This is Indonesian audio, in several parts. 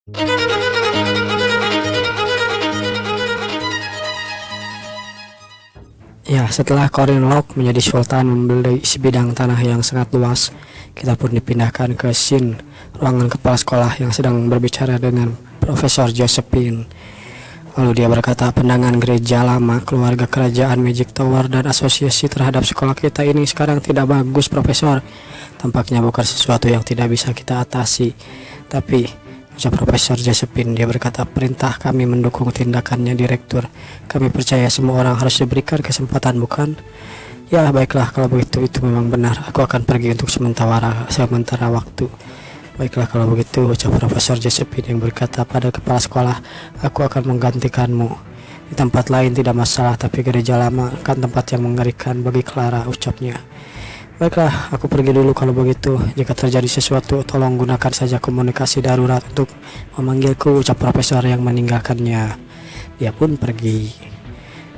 Ya, setelah Corin Locke menjadi sultan membeli sebidang tanah yang sangat luas, kita pun dipindahkan ke scene ruangan kepala sekolah yang sedang berbicara dengan Profesor Josephine. Lalu dia berkata, pandangan gereja lama, keluarga kerajaan Magic Tower, dan asosiasi terhadap sekolah kita ini sekarang tidak bagus, Profesor. Tampaknya bukan sesuatu yang tidak bisa kita atasi. Tapi, ucap Profesor Josephine, dia berkata, perintah kami mendukung tindakannya Direktur. Kami percaya semua orang harus diberikan kesempatan, bukan? Ya, baiklah, kalau begitu itu memang benar. Aku akan pergi untuk sementara waktu. Baiklah kalau begitu, ucap Profesor Josephine yang berkata pada kepala sekolah, aku akan menggantikanmu. Di tempat lain tidak masalah, tapi gereja lama kan tempat yang mengerikan bagi Clara, ucapnya. Baiklah, aku pergi dulu kalau begitu. Jika terjadi sesuatu, tolong gunakan saja komunikasi darurat untuk memanggilku, ucap profesor yang meninggalkannya. Dia pun pergi.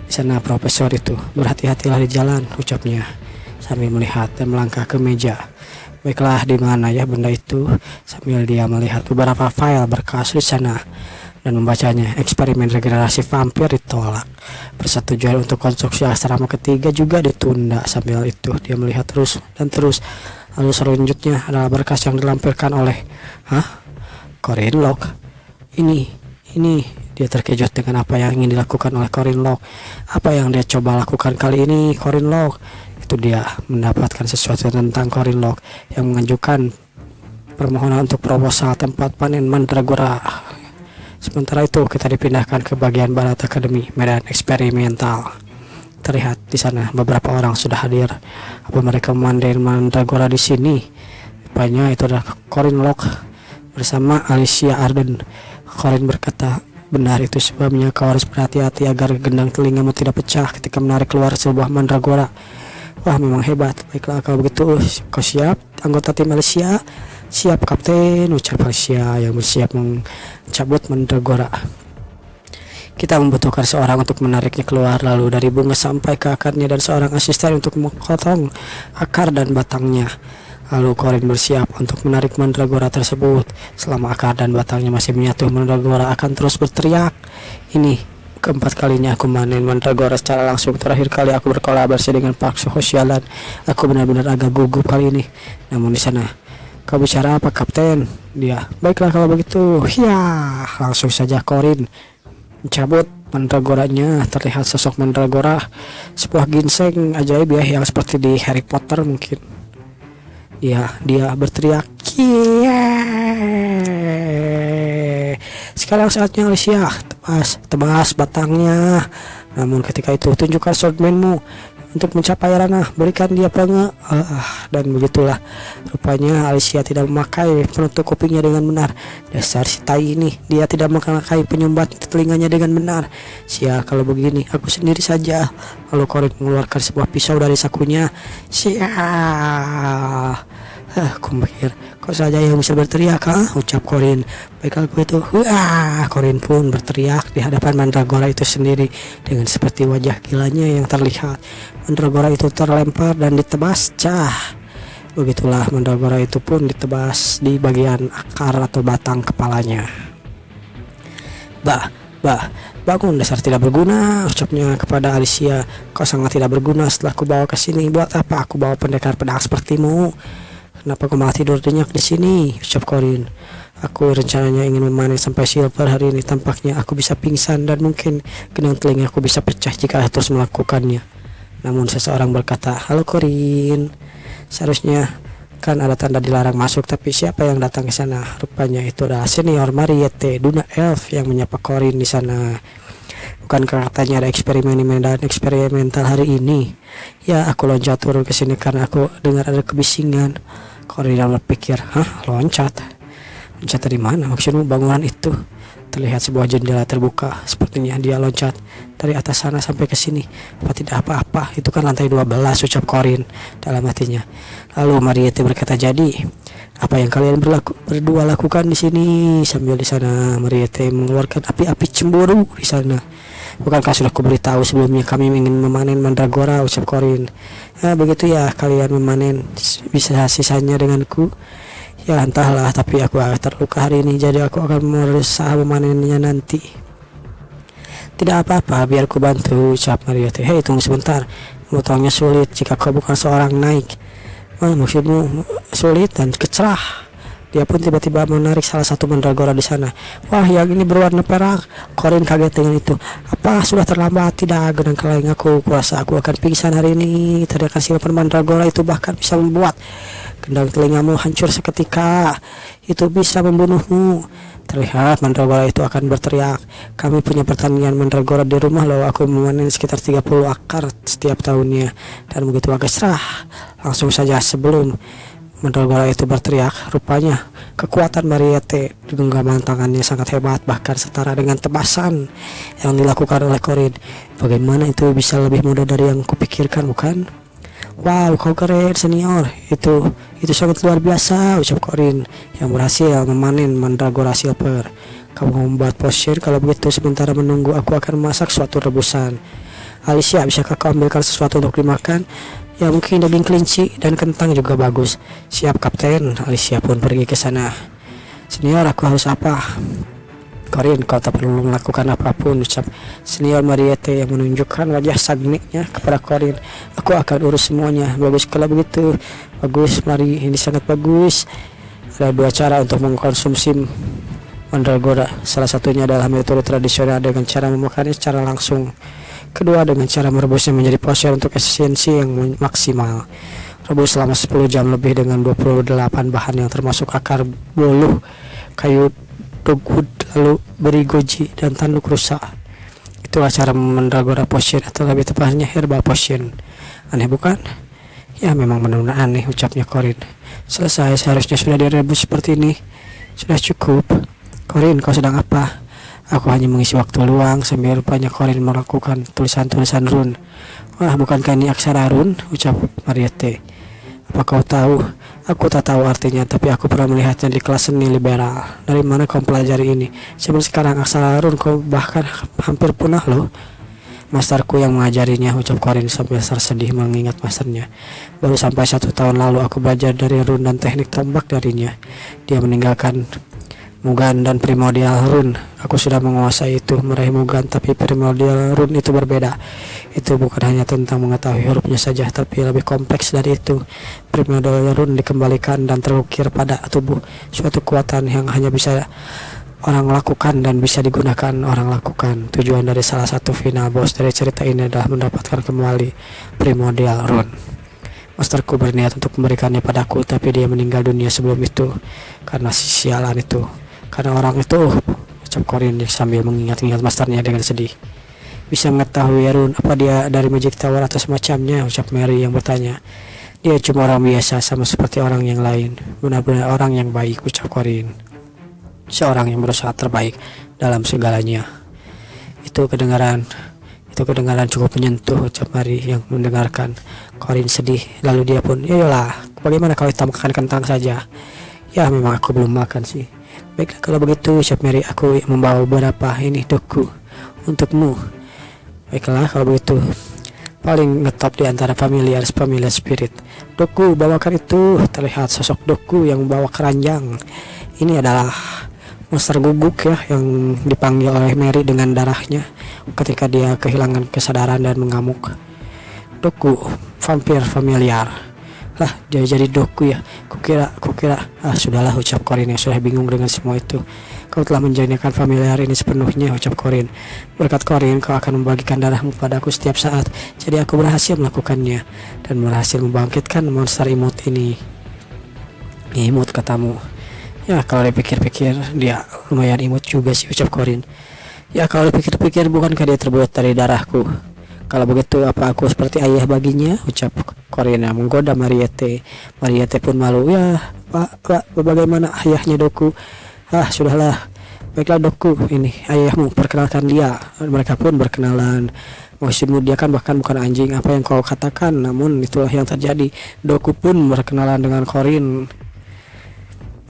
Di sana profesor itu, berhati-hatilah di jalan, ucapnya, sambil melihat dan melangkah ke meja. Baiklah, di mana ya benda itu? Sambil dia melihat beberapa file berkas di sana dan membacanya. Eksperimen regenerasi vampir ditolak. Persetujuan untuk konstruksi asrama ketiga juga ditunda. Sambil itu dia melihat terus dan terus. Lalu selanjutnya adalah berkas yang dilampirkan oleh Corin Locke. Ini dia terkejut dengan apa yang ingin dilakukan oleh Corin Locke. Apa yang dia coba lakukan kali ini Corin Locke? Itu dia mendapatkan sesuatu tentang Corin Locke yang mengajukan permohonan untuk proposal tempat panen mandragora. Sementara itu kita dipindahkan ke bagian barat akademi, medan eksperimental. Terlihat di sana beberapa orang sudah hadir. Apa mereka memanen mandragora di sini? Rupanya itu adalah Corin Locke bersama Alicia Arden. Corin berkata, benar itu sebabnya kau harus berhati-hati agar gendang telingamu tidak pecah ketika menarik keluar sebuah mandragora. Wah, memang hebat. Baiklah kalau begitu, kau siap anggota tim Alicia? Siap kapten, ucap Alicia yang bersiap mencabut mandragora. Kita membutuhkan seorang untuk menariknya keluar, lalu dari bunga sampai ke akarnya, dan seorang asisten untuk memotong akar dan batangnya. Lalu Corin bersiap untuk menarik mandragora tersebut. Selama akar dan batangnya masih menyatu, mandragora akan terus berteriak. Ini keempat kalinya aku memanen mandragora secara langsung. Terakhir kali aku berkolaborasi dengan Park Sosialan. Aku benar-benar agak gugup kali ini. Namun di sana, kau bicara apa kapten? Dia, baiklah kalau begitu. Ya, langsung saja Corin mencabut mandragoranya. Terlihat sosok mandragora, sebuah ginseng ajaib ya, yang seperti di Harry Potter mungkin. Dia berteriak, sekarang saatnya Alicia, tebas batangnya. Namun ketika itu tunjukkan swordman-mu untuk mencapai ranah, berikan dia pelenge. Dan begitulah, rupanya Alicia tidak memakai penutup kupingnya dengan benar. Dasar si tai ini, dia tidak memakai penyumbat telinganya dengan benar. Sia, kalau begini aku sendiri saja. Lalu Corin mengeluarkan sebuah pisau dari sakunya. Aku mikir, kok saja yang bisa berteriak, ucap Corin. Baiklah begitu. Corin pun berteriak di hadapan mandragora itu sendiri dengan seperti wajah gilanya yang terlihat. Mandragora itu terlempar dan ditebas. Begitulah mandragora itu pun ditebas di bagian akar atau batang kepalanya. Bangun, dasar tidak berguna, ucapnya kepada Alicia. Kau sangat tidak berguna setelah aku bawa ke sini. Buat apa aku bawa pendekar pedang sepertimu? Kenapa kau malah tidur nyenyak di sini? Ucap Corin. Aku rencananya ingin memanen sampai silver hari ini. Tampaknya aku bisa pingsan dan mungkin gendang telinga aku bisa pecah jika terus melakukannya. Namun seseorang berkata, halo Corin. Seharusnya kan ada tanda dilarang masuk, tapi siapa yang datang ke sana? Rupanya itu adalah senior Mariette, Duna Elf yang menyapa Corin di sana. Bukankah katanya ada eksperimen di medan eksperimental hari ini? Ya, aku loncat turun ke sini karena aku dengar ada kebisingan. Corin berpikir, loncat dari mana? Maksudmu bangunan itu? Terlihat sebuah jendela terbuka. Sepertinya dia loncat dari atas sana sampai ke sini. Apa tidak apa-apa? Itu kan lantai 12, ucap Corin dalam hatinya. Lalu Mariette berkata, jadi apa yang kalian berdua lakukan di sini? Sambil di sana Mariette mengeluarkan api-api cemburu di sana. Bukankah sudah kuberitahu sebelumnya kami ingin memanen mandragora, ucap Corin. Begitu ya, kalian memanen bisa sisanya denganku. Ya entahlah, tapi aku agak terluka hari ini, jadi aku akan berusaha memanennya nanti. Tidak apa-apa, biar ku bantu, ucap Mariette. Hei, tunggu sebentar. Memotongnya sulit jika kau bukan seorang naik. Maksudmu sulit dan kecerah. Dia pun tiba-tiba menarik salah satu mandragora di sana. Wah, yang ini berwarna perak. Corin kaget dengan itu. Apa sudah terlambat? Tidak, genang keleng aku. Kurasa aku akan pingsan hari ini. Teriakan silver mandragora itu bahkan bisa membuat gendang telingamu hancur seketika. Itu bisa membunuhmu. Terlihat mandragora itu akan berteriak. Kami punya pertanian mandragora di rumah loh. Aku memanen sekitar 30 akar setiap tahunnya. Dan begitu agak cerah. Langsung saja sebelum mandragora itu berteriak, rupanya kekuatan Mariette di genggaman tangannya sangat hebat, bahkan setara dengan tebasan yang dilakukan oleh Corin. Bagaimana itu bisa lebih mudah dari yang kupikirkan, bukan? Wow, kau keren senior. Itu sangat luar biasa, ucap Corin yang berhasil memanen mandragora silver. Kamu membuat potion, kalau begitu sementara menunggu aku akan memasak suatu rebusan. Alicia, bisakah kau ambilkan sesuatu untuk dimakan? Ya, mungkin daging kelinci dan kentang juga bagus. Siap kapten. Alicia pun pergi ke sana. Senior, aku harus apa? Corin, kau tak perlu melakukan apapun, ucap senior Mariette yang menunjukkan wajah sagniknya kepada Corin. Aku akan urus semuanya. Bagus kalau begitu. Bagus, mari, ini sangat bagus. Ada dua cara untuk mengkonsumsi mandragora. Salah satunya adalah metode tradisional dengan cara memakannya secara langsung. Kedua dengan cara merebusnya menjadi potion untuk esensi yang maksimal. Rebus selama 10 jam lebih dengan 28 bahan yang termasuk akar boluh, kayu dogwood, lalu beri goji dan tanduk rusa. Itulah cara mandragora potion, atau lebih tepatnya herbal potion. Aneh bukan? Ya, memang benar-benar aneh, ucapnya Corin. Selesai, seharusnya sudah direbus seperti ini. Sudah cukup. Corin, kau sedang apa? Aku hanya mengisi waktu luang sambil rupanya Corin melakukan tulisan-tulisan rune. Wah, bukankah ini aksara rune? Ucap Mariette. Apa kau tahu? Aku tak tahu artinya, tapi aku pernah melihatnya di kelas seni liberal. Dari mana kau pelajari ini? Sebelum sekarang aksara rune kau bahkan hampir punah loh. Masterku yang mengajarinya, ucap Corin sambil tersedih mengingat masternya. Baru sampai 1 tahun lalu aku belajar dari rune dan teknik tombak darinya. Dia meninggalkan Mugan dan Primordial Rune. Aku sudah menguasai itu, meraih Mugan, tapi Primordial Rune itu berbeda. Itu bukan hanya tentang mengetahui hurufnya saja, tapi lebih kompleks dari itu. Primordial Rune dikembalikan dan terukir pada tubuh, suatu kekuatan yang hanya bisa orang lakukan dan bisa digunakan orang lakukan. Tujuan dari salah satu final boss dari cerita ini adalah mendapatkan kembali Primordial Rune. Masterku berniat untuk memberikannya padaku, tapi dia meninggal dunia sebelum itu karena si sialan itu. Karena orang itu, ucap Corin sambil mengingat-ingat masternya dengan sedih. Bisa mengetahui Rune, apa dia dari Magic Tower atau semacamnya, ucap Mary yang bertanya. Dia cuma orang biasa, sama seperti orang yang lain. Benar-benar orang yang baik, ucap Corin. Seorang yang berusaha terbaik dalam segalanya. Itu kedengaran cukup menyentuh, ucap Mary yang mendengarkan. Corin sedih, lalu dia pun, yalah, bagaimana kalau kita makan kentang saja? Ya, memang aku belum makan sih. Baiklah kalau begitu, ucap Mary, aku membawa beberapa ini doku untukmu. Baiklah kalau begitu. Paling ngetop di antara familiar spirit. Doku, bawakan itu. Terlihat sosok Doku yang membawa keranjang. Ini adalah monster guguk ya, yang dipanggil oleh Mary dengan darahnya ketika dia kehilangan kesadaran dan mengamuk. Doku, vampir familiar. Lah, dia jadi Doku ya. Kukira. Sudahlah, ucap Corin yang sudah bingung dengan semua itu. Kau telah menjadikan familiar ini sepenuhnya, ucap Corin. Berkat Corin, kau akan membagikan darahmu padaku setiap saat. Jadi aku berhasil melakukannya dan berhasil membangkitkan monster imut ini. Imut katamu? Ya, kalau dipikir-pikir dia lumayan imut juga sih, ucap Corin. Ya, kalau dipikir-pikir bukankah dia terbuat dari darahku? Kalau begitu apa aku seperti ayah baginya, ucap Corin yang menggoda Mariette. Mariette pun malu. Ya, Pak, bagaimana ayahnya Doku? Sudahlah. Baiklah Doku, ini ayahmu, perkenalkan dia. Mereka pun berkenalan. Maksudmu dia kan bahkan bukan anjing, apa yang kau katakan, namun itulah yang terjadi. Doku pun berkenalan dengan Corin.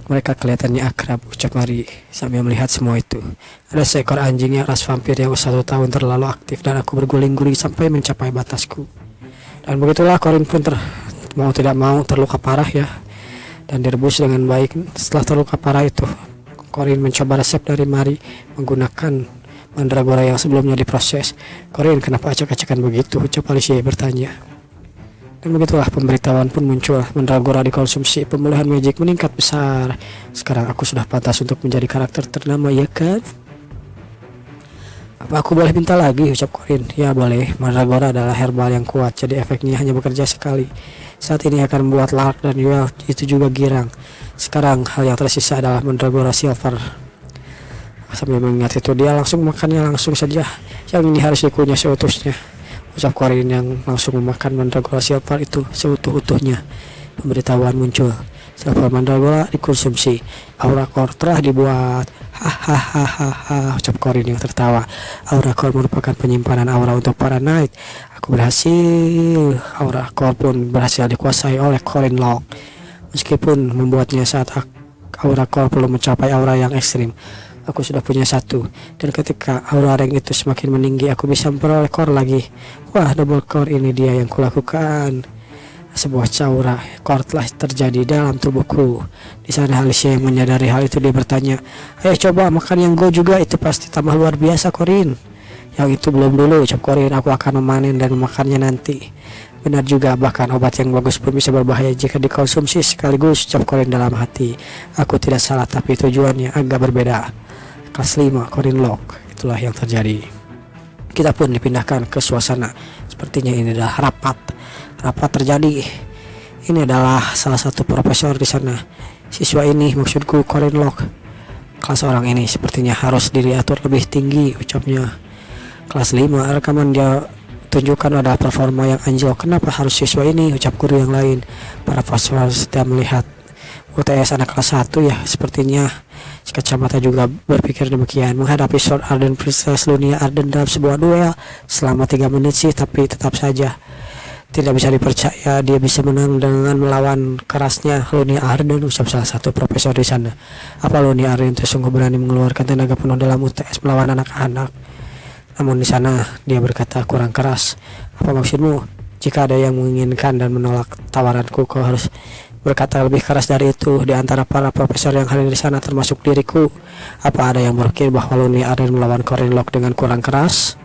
Mereka kelihatannya akrab, ucap Mary sambil melihat semua itu. Ada seekor anjing yang ras vampir yang 1 tahun terlalu aktif, dan aku berguling-guling sampai mencapai batasku. Dan begitulah Corin pun mau tidak mau terluka parah ya. dan direbus dengan baik. Setelah terluka parah itu, Corin mencoba resep dari Mari menggunakan mandragora yang sebelumnya diproses. "Corin, kenapa acak-acakan begitu?" ucap Alicia bertanya. Dan begitulah pemberitahuan pun muncul. Mandragora dikonsumsi, pemulihan magic meningkat besar. Sekarang aku sudah pantas untuk menjadi karakter ternama, ya kan? "Apa aku boleh minta lagi?" ucap Corin. "Ya boleh, mandragora adalah herbal yang kuat, jadi efeknya hanya bekerja sekali. Saat ini akan membuat Lark dan Yuel itu juga girang. Sekarang hal yang tersisa adalah mandragora silver." Sambil mengingat itu, dia langsung makannya langsung saja. "Yang ini harus dikunyah seutuhnya," ucap Corin yang langsung memakan mandragora silver itu seutuh-utuhnya. Pemberitahuan muncul. Silver mandragora dikonsumsi, aura core telah dibuat. Hahaha, ucap Corin yang tertawa. "Aura core merupakan penyimpanan aura untuk para knight. Aku berhasil." Aura core pun berhasil dikuasai oleh Corin Locke. Meskipun membuatnya saat aura core perlu mencapai aura yang ekstrim, aku sudah punya satu, dan ketika aura rank itu semakin meninggi, aku bisa memperoleh core lagi. Wah, double core ini dia yang kulakukan. Sebuah aura core telah terjadi dalam tubuhku. Di sana Alicia yang menyadari hal itu, dia bertanya, "Ayo coba makan yang go juga, itu pasti tambah luar biasa, Corin." "Yang itu belum dulu," ucap Corin, "aku akan memanen dan memakannya nanti." "Benar juga, bahkan obat yang bagus pun bisa berbahaya jika dikonsumsi sekaligus," ucap Corin dalam hati. "Aku tidak salah, tapi tujuannya agak berbeda." Kelas 5, Corin Locke. Itulah yang terjadi. Kita pun dipindahkan ke suasana. Sepertinya ini adalah rapat terjadi. Ini adalah salah satu profesor di sana. "Siswa ini, maksudku Corin Locke. Kelas orang ini sepertinya harus diatur lebih tinggi," ucapnya. Kelas 5, rekaman dia tunjukkan adalah performa yang anjlok. "Kenapa harus siswa ini?" ucap guru yang lain. Para profesor sedang melihat UTS anak kelas 1 ya, sepertinya si kacamata juga berpikir demikian. Menghadapi Sword Art dan Princess Lunia Arden dalam sebuah duel selama 3 menit sih, tapi tetap saja tidak bisa dipercaya dia bisa menang dengan melawan kerasnya Lunia Arden, ucap salah satu profesor di sana. "Apa Lunia Arden itu sungguh berani mengeluarkan tenaga penuh dalam UTS melawan anak-anak?" Namun di sana dia berkata kurang keras. "Apa maksudmu? Jika ada yang menginginkan dan menolak tawaranku, kau harus berkata lebih keras dari itu." Di antara para profesor yang hadir di sana termasuk diriku, apa ada yang berpikir bahwa Lunia Arden melawan Corin Locke dengan kurang keras?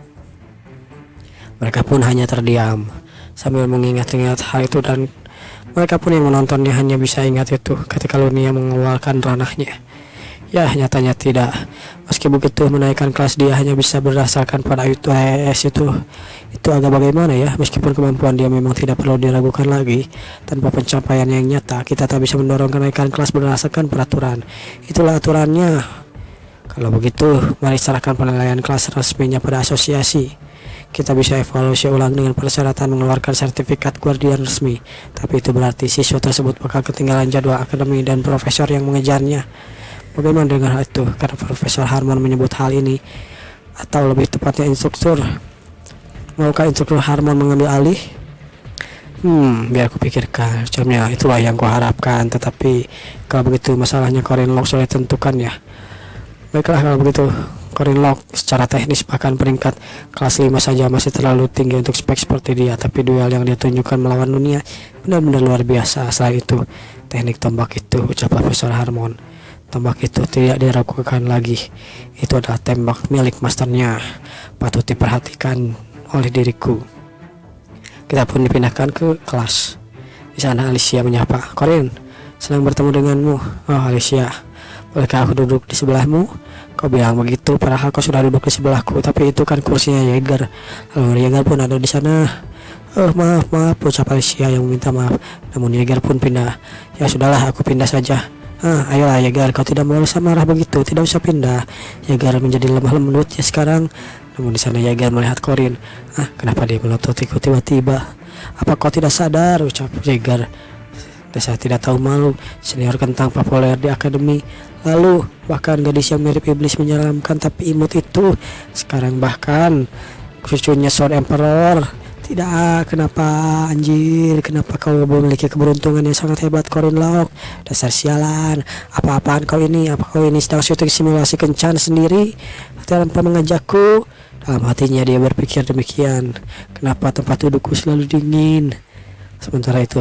Mereka pun hanya terdiam sambil mengingat-ingat hal itu, dan mereka pun yang menontonnya hanya bisa ingat itu ketika Lunia mengeluarkan ranahnya. Ya, nyatanya tidak. Meski begitu, menaikkan kelas dia hanya bisa berdasarkan pada UTS itu agak bagaimana ya. Meskipun kemampuan dia memang tidak perlu diragukan lagi, tanpa pencapaian yang nyata, kita tak bisa mendorong kenaikan kelas berdasarkan peraturan. Itulah aturannya. Kalau begitu, mari serahkan penilaian kelas resminya pada asosiasi. Kita bisa evaluasi ulang dengan persyaratan mengeluarkan sertifikat guardian resmi. Tapi itu berarti siswa tersebut bakal ketinggalan jadwal akademi dan profesor yang mengejarnya. Bagaimana dengan hal itu? Karena Profesor Harmon menyebut hal ini, atau lebih tepatnya instruktur. Maukah instruktur Harmon mengambil alih? Biar aku pikirkan. Ucapnya, itulah yang kuharapkan. Tetapi kalau begitu masalahnya Corin Locke sudah tentukan ya. Baiklah kalau begitu. Corin Locke secara teknis bahkan peringkat kelas 5 saja masih terlalu tinggi untuk spek seperti dia. Tapi duel yang dia tunjukkan melawan dunia benar-benar luar biasa. Selain itu, teknik tombak itu, ucap Profesor Harmon. Tombak itu tidak diragukan lagi. Itu adalah tembak milik masternya. Patut diperhatikan oleh diriku. Kita pun dipindahkan ke kelas. Di sana Alicia menyapa, "Corin, senang bertemu denganmu." "Oh Alicia, bolehkah aku duduk di sebelahmu?" "Kau bilang begitu, padahal kau sudah duduk di sebelahku. Tapi itu kan kursinya Yeager." Lalu Yeager pun ada di sana. "Oh maaf," ucap Alicia yang meminta maaf. Namun Yeager pun pindah. "Ya sudahlah, aku pindah saja." Ayolah Yeager, kau tidak mau usah marah begitu, tidak usah pindah." Yeager menjadi lemah lembut ya sekarang. Namun di sana Yeager melihat Corin. Kenapa dia melototiku tiba-tiba?" "Apa kau tidak sadar?" ucap Yeager. "Saya tidak tahu malu, senior kentang populer di akademi. Lalu bahkan gadis yang mirip iblis menyeramkan tapi imut itu. Sekarang bahkan cucunya Sword Emperor. Tidak, kenapa anjir? Kenapa kau memiliki keberuntungan yang sangat hebat, Corin Locke? Dasar sialan. Apa-apaan kau ini? Apa kau ini sedang syuting simulasi kencan sendiri tanpa mengajakku?" Dalam hatinya dia berpikir demikian. Kenapa tempat dudukku selalu dingin? Sementara itu,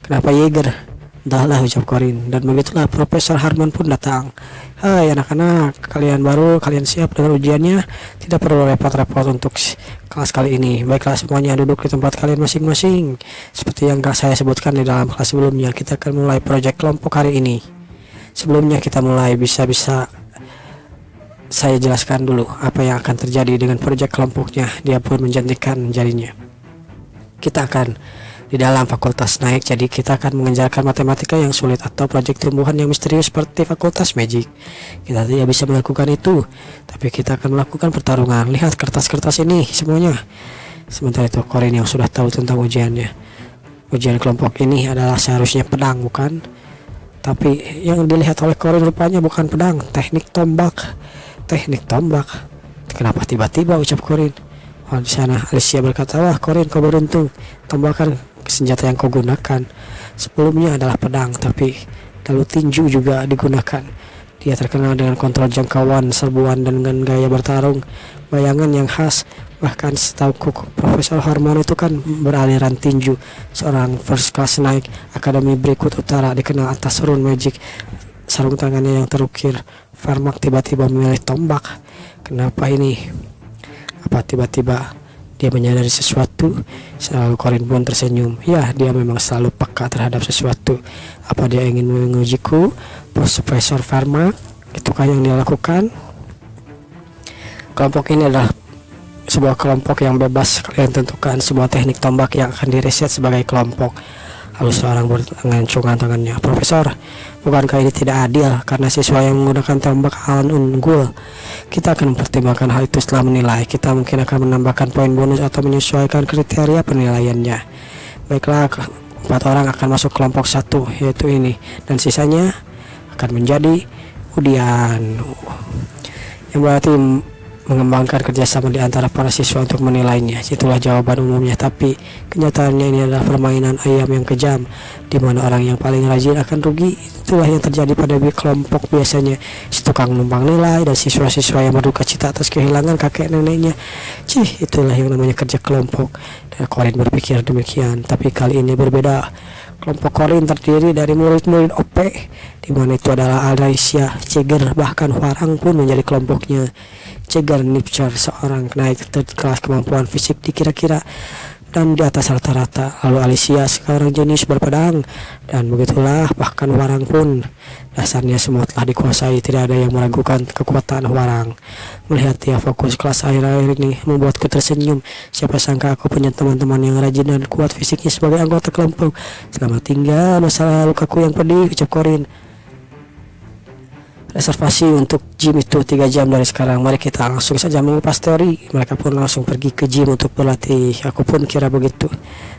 kenapa Yeager Entahlah, ucap Korin. Dan begitulah Profesor Harmon pun datang. Hai anak-anak, kalian baru, kalian siap dengan ujiannya? Tidak perlu repot-repot untuk kelas kali ini. Baiklah, semuanya duduk di tempat kalian masing-masing. Seperti yang saya sebutkan di dalam kelas sebelumnya, kita akan mulai proyek kelompok hari ini. Sebelumnya kita mulai, bisa-bisa saya jelaskan dulu apa yang akan terjadi dengan proyek kelompoknya. Dia pun menjentikan jarinya. Kita akan di dalam fakultas naik, jadi kita akan mengajarkan matematika yang sulit atau proyek tumbuhan yang misterius seperti fakultas magic. Kita tidak bisa melakukan itu, tapi kita akan melakukan pertarungan. Lihat kertas-kertas ini semuanya. Sementara itu Korin yang sudah tahu tentang ujiannya. Ujian kelompok ini adalah seharusnya pedang, bukan? Tapi yang dilihat oleh Korin rupanya bukan pedang, teknik tombak. Teknik tombak. Kenapa tiba-tiba, ucap Korin. Oh, di sana Alicia berkata, wah Korin, kau beruntung. Tembakan senjata yang kau gunakan sebelumnya adalah pedang, tapi lalu tinju juga digunakan. Dia terkenal dengan kontrol jangkauan, serbuan, dan dengan gaya bertarung, bayangan yang khas. Bahkan setauku Profesor Harmon itu kan beraliran tinju, seorang first class naik Akademi berikut utara, dikenal atas rune magic. Sarung tangannya yang terukir Farmak tiba-tiba memilih tombak. Kenapa ini? Apa tiba-tiba dia menyadari sesuatu? Selalu Korin pun tersenyum. Ya, dia memang selalu peka terhadap sesuatu. Apa dia ingin mengujiku, Profesor Farma? Itukah yang dia lakukan? Kelompok ini adalah sebuah kelompok yang bebas. Kalian tentukan sebuah teknik tombak yang akan direset sebagai kelompok. Lalu seorang mengancungkan tangannya. Profesor, bukankah ini tidak adil karena siswa yang menggunakan tombak akan unggul? Kita akan mempertimbangkan hal itu setelah menilai. Kita mungkin akan menambahkan poin bonus atau menyesuaikan kriteria penilaiannya. Baiklah, 4 orang akan masuk kelompok 1, yaitu ini, dan sisanya akan menjadi undian. Yang berarti mengembangkan kerjasama di antara para siswa untuk menilainya. Itulah jawaban umumnya, tapi kenyataannya ini adalah permainan ayam yang kejam, di mana orang yang paling rajin akan rugi. Itulah yang terjadi pada kelompok biasanya. Si tukang numpang nilai dan siswa-siswa yang berduka cita atas kehilangan kakek neneknya. Itulah yang namanya kerja kelompok. Dan Korin berpikir demikian, tapi kali ini berbeda. Kelompok Korin terdiri dari murid-murid OP, di mana itu adalah Alicia, Ciger, bahkan Hwarang pun menjadi kelompoknya. Ciger Nipcher, seorang naik kelas kemampuan fisik dikira-kira dan di atas rata-rata. Lalu Alicia, seorang jenius berpedang, dan begitulah bahkan Hwarang pun. Dasarnya semua telah dikuasai, tidak ada yang meragukan kekuatan Hwarang. Melihat dia fokus kelas akhir-akhir ini membuatku tersenyum. Siapa sangka aku punya teman-teman yang rajin dan kuat fisiknya sebagai anggota kelompok. Selamat tinggal masalah lukaku yang pedih, ucap Korin. Reservasi untuk gym itu 3 jam dari sekarang. Mari kita langsung saja mengupas teori. Mereka pun langsung pergi ke gym untuk berlatih. Aku pun kira begitu.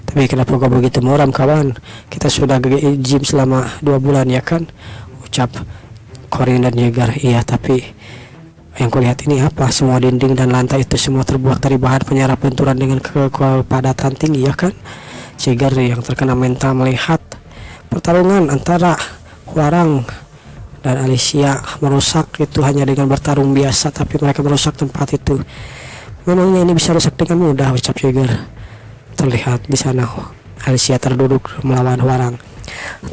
Tapi kenapa kau begitu muram, kawan? Kita sudah ke gym selama 2 bulan, ya kan? Ucap Korin dan Yeager. Iya, tapi yang kulihat ini apa? Semua dinding dan lantai itu semua terbuat dari bahan penyerap benturan dengan kepadatan tinggi, ya kan? Yeager yang terkena mental melihat pertarungan antara Hwarang dan Alicia merusak itu hanya dengan bertarung biasa, tapi mereka merusak tempat itu. Memangnya ini bisa rusak dengan mudah, ucap Yeager. Terlihat di sana Alicia terduduk melawan Hwarang.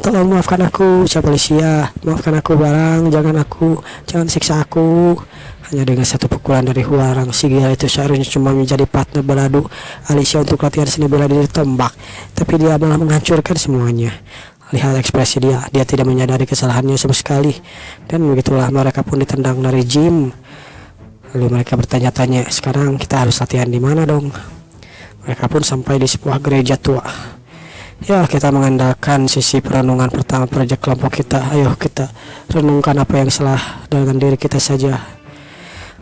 Tolong maafkan aku, ucap Alicia. Maafkan aku Hwarang, jangan siksa aku. Hanya dengan satu pukulan dari Hwarang, si gila itu seharusnya cuma menjadi partner beradu Alicia untuk latihan seni bela diri tombak, tapi dia malah menghancurkan semuanya. Lihat ekspresi dia tidak menyadari kesalahannya sama sekali. Dan begitulah mereka pun ditendang dari gym. Lalu mereka bertanya-tanya, sekarang kita harus latihan di mana dong? Mereka pun sampai di sebuah gereja tua. Ya, kita mengandalkan sisi perenungan pertama proyek kelompok kita. Ayo kita renungkan apa yang salah dengan diri kita saja.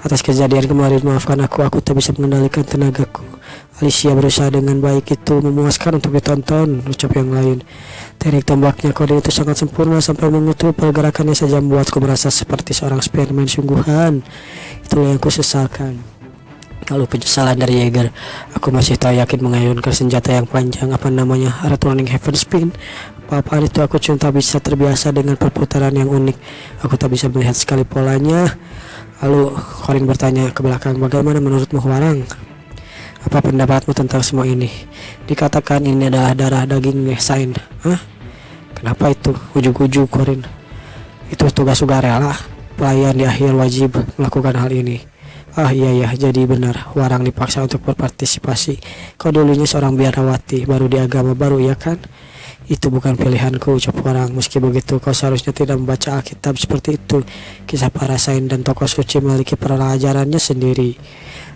Atas kejadian kemarin, maafkan aku tak bisa mengendalikan tenagaku. Alicia berusaha dengan baik, itu memuaskan untuk ditonton, ucap yang lain. Teknik tombaknya Korin itu sangat sempurna sampai mengutuk pergerakannya saja membuatku merasa seperti seorang Spiderman sungguhan. Itulah yang kusesalkan. Lalu penyesalan dari Yeager. Aku masih tak yakin mengayunkan senjata yang panjang, apa namanya, Returning Heaven Spin. Apa-apaan itu, aku cuma tak bisa terbiasa dengan perputaran yang unik. Aku tak bisa melihat sekali polanya. Lalu Korin bertanya ke belakang, bagaimana menurutmu Hwarang? Apa pendapatmu tentang semua ini? Dikatakan ini adalah darah daging Sain. Kenapa itu? Ujug-ujug Korin. Itu tugas sukarela. Pelayan di akhir wajib melakukan hal ini. Ah iya, jadi benar. Warang dipaksa untuk berpartisipasi. Kau dulunya seorang biarawati, baru di agama baru, ya kan? Itu bukan pilihanku, ucap Warang. Meski begitu, kau seharusnya tidak membaca Alkitab seperti itu. Kisah para saint dan tokoh suci memiliki pelajarannya sendiri.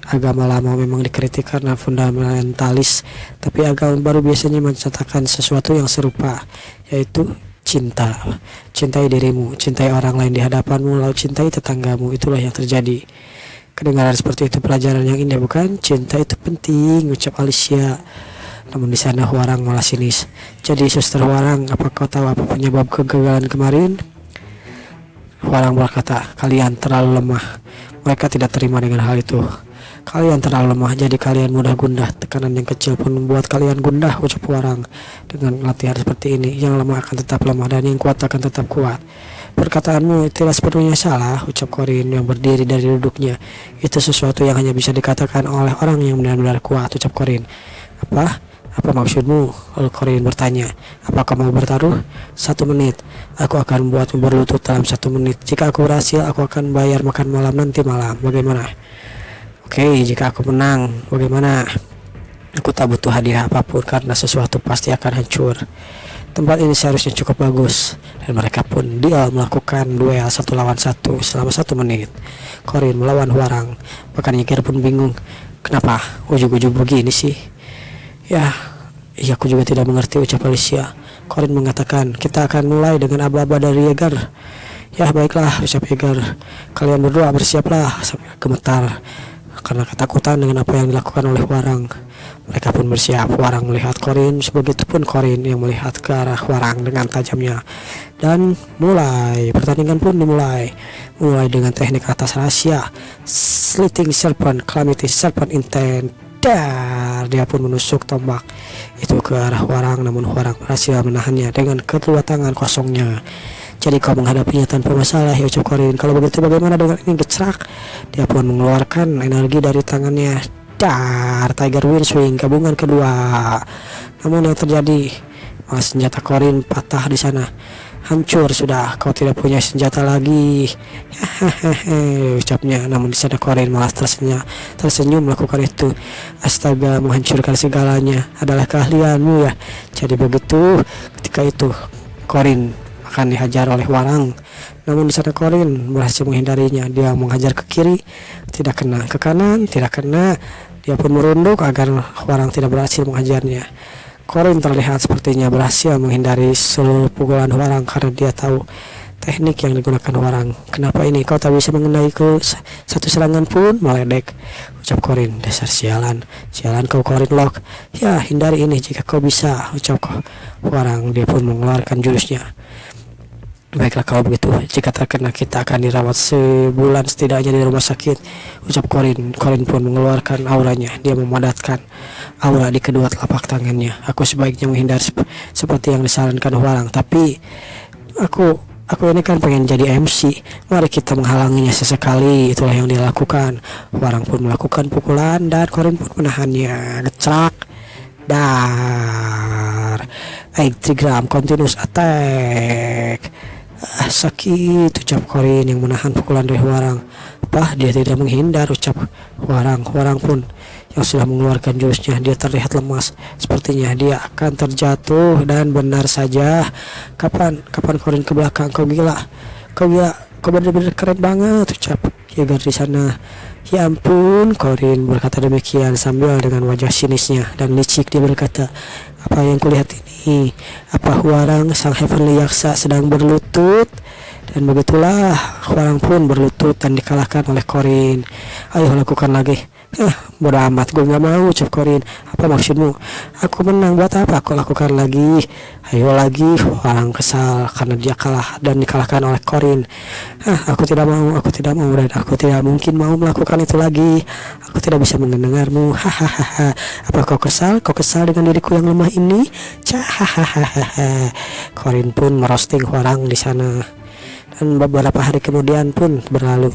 Agama lama memang dikritik karena fundamentalis, tapi agama baru biasanya mencatatkan sesuatu yang serupa, yaitu cinta. Cintai dirimu, cintai orang lain di hadapanmu, lalu cintai tetanggamu. Itulah yang terjadi. Kedengaran seperti itu pelajaran yang indah, bukan? Cinta itu penting, ucap Alicia. Namun di sana Warang malah sinis. Jadi suster Warang, apa kau tahu apa penyebab kegagalan kemarin? Warang berkata, kalian terlalu lemah. Mereka tidak terima dengan hal itu. Kalian terlalu lemah, jadi kalian mudah gundah. Tekanan yang kecil pun membuat kalian gundah, ucap Warang. Dengan latihan seperti ini, yang lemah akan tetap lemah dan yang kuat akan tetap kuat. Perkataanmu tidak sepenuhnya salah, ucap Korin yang berdiri dari duduknya. Itu sesuatu yang hanya bisa dikatakan oleh orang yang benar-benar kuat, ucap Korin. Apa maksudmu? Lalu Korin bertanya. Apa kau mau bertaruh? 1 menit. Aku akan membuatmu berlutut dalam 1 menit. Jika aku berhasil, aku akan bayar makan malam nanti malam. Bagaimana? Oke, jika aku menang, bagaimana? Aku tak butuh hadiah apapun karena sesuatu pasti akan hancur. Tempat ini seharusnya cukup bagus. Dan mereka pun melakukan duel 1 lawan 1 selama 1 menit. Korin melawan Warang. Bahkan Nyikir pun bingung. Kenapa ujug-ujug begini sih? Ya, aku juga tidak mengerti, ucap Alicia. Korin mengatakan, kita akan mulai dengan aba-aba dari Yeager. Ya baiklah, ucap Yeager. Kalian berdua bersiaplah, sambil gemetar karena ketakutan dengan apa yang dilakukan oleh Warang. Mereka pun bersiap. Warang melihat Korin, sebegitupun Korin yang melihat ke arah Warang dengan tajamnya. Dan pertandingan pun dimulai. Mulai dengan teknik atas rahasia, Slitting Serpent, Calamity Serpent Intent. Dia pun menusuk tombak itu ke arah Warang, namun Warang berhasil menahannya dengan kedua tangan kosongnya. Jadi kau menghadapinya tanpa masalah, ya, ucap Korin. Kalau begitu bagaimana dengan ini? Gecrak. Dia pun mengeluarkan energi dari tangannya. Tiger Wind Swing gabungan kedua. Namun yang terjadi, senjata Korin patah di sana. Hancur sudah, kau tidak punya senjata lagi. Hehehe, ucapnya. Namun di sana Korin malah tersenyum melakukan itu. Astaga, menghancurkan segalanya adalah keahlianmu, ya. Jadi begitu. Ketika itu Korin akan dihajar oleh Warang. Namun di sana Korin berhasil menghindarinya. Dia menghajar ke kiri, tidak kena. Ke kanan, tidak kena. Dia pun merunduk agar Warang tidak berhasil menghajarnya. Korin terlihat sepertinya berhasil menghindari seluruh pukulan Warang karena dia tahu teknik yang digunakan Warang. Kenapa ini kau tak bisa mengenaiku 1 serangan pun? Meledek, ucap Korin. Dasar sialan kau Korin Lock. Ya, hindari ini jika kau bisa, ucap Warang. Dia pun mengeluarkan jurusnya. Baiklah kalau begitu, jika terkena kita akan dirawat sebulan setidaknya di rumah sakit, ucap Korin. Korin pun mengeluarkan auranya. Dia memadatkan aura di kedua telapak tangannya. Aku sebaiknya menghindar seperti yang disarankan Warang, tapi aku ini kan pengen jadi MC. Mari kita menghalanginya sesekali. Itulah yang dilakukan. Warang pun melakukan pukulan dan Korin pun menahannya. Gecrak. Trigram continuous attack. Sakit, ucap Korin yang menahan pukulan dari Warang. Dia tidak menghindar, ucap Warang. Warang pun yang sudah mengeluarkan jurusnya. Dia terlihat lemas, sepertinya dia akan terjatuh. Dan benar saja. Kapan Korin ke belakang? Kau gila, kau benar-benar keren banget, ucap Yeager di sana. Ya ampun, Korin berkata demikian sambil dengan wajah sinisnya dan licik dia berkata, apa yang kulihat ini? Apa Warang sang Heavenly Yaksa sedang berlutut? Dan begitulah Warang pun berlutut dan dikalahkan oleh Korin. Ayo lakukan lagi. Bodo amat, gue gak mau, ucap Korin. Apa maksudmu? Aku menang, buat apa aku lakukan lagi? Ayo lagi. Warang kesal karena dia kalah dan dikalahkan oleh Korin. Aku tidak mau dan aku tidak mungkin mau melakukan itu lagi. Aku tidak bisa mendengarmu. Hahaha. Apa kau kesal? Kau kesal dengan diriku yang lemah ini? Hahaha. Korin pun merosting Warang di sana. Dan beberapa hari kemudian pun berlalu.